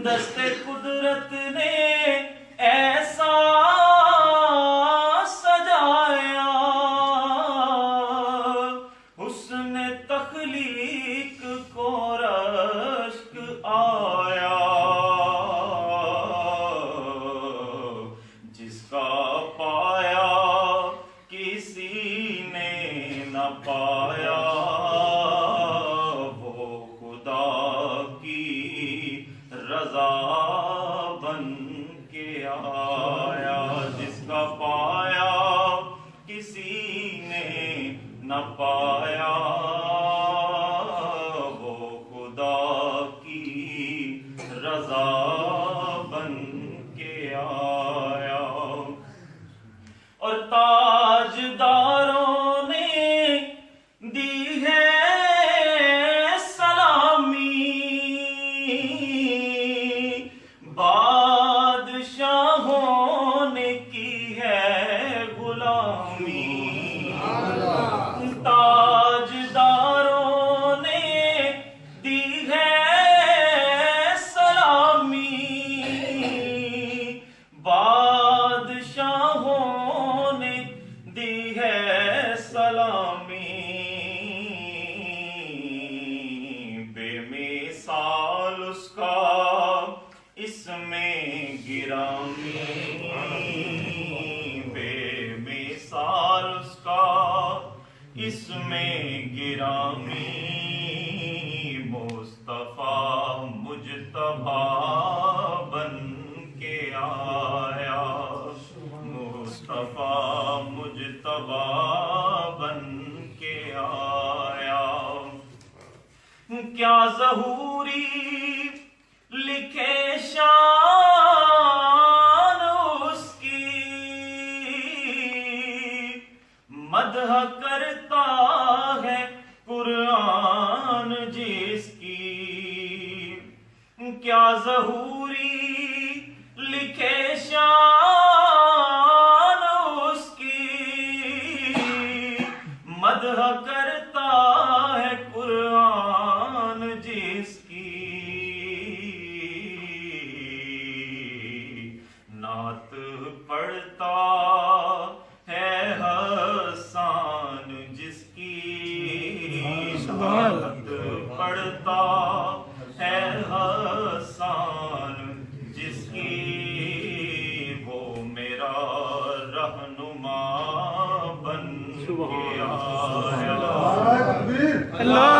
دستے قدرت نے ایسا سجایا، حسن تخلیق کو رشک آیا، جس کا پایا کسی نے نہ پایا، وہ خدا کی رضا بن کے آیا، جس کا پایا کسی نے نہ پایا، وہ خدا کی رضا بن کے آیا۔ اور تاجداروں نے دی ہے سلامی، بادشاہوں نے کی ہے غلامی، تاجداروں نے دی ہے سلامی، بادشاہوں نے دی ہے سلامی، بے مثال اس کا اس میں گرامی، بے مثال اس کا اس میں گرامی، مصطفیٰ مجتبیٰ بن کے آیا، مصطفیٰ مجتبیٰ بن کے آیا۔ کیا ظہوری لکھے شان اس کی، مدح کرتا ہے قرآن جس کی، کیا ظہوری لکھے شان اس کی، مدح کرتا ہے قرآن جس کی، نعت پڑھتا ہے حسان جس کی، نعت پڑھتا ہے حسان جس کی، وہ میرا رہنما بن کے آیا۔ اللہ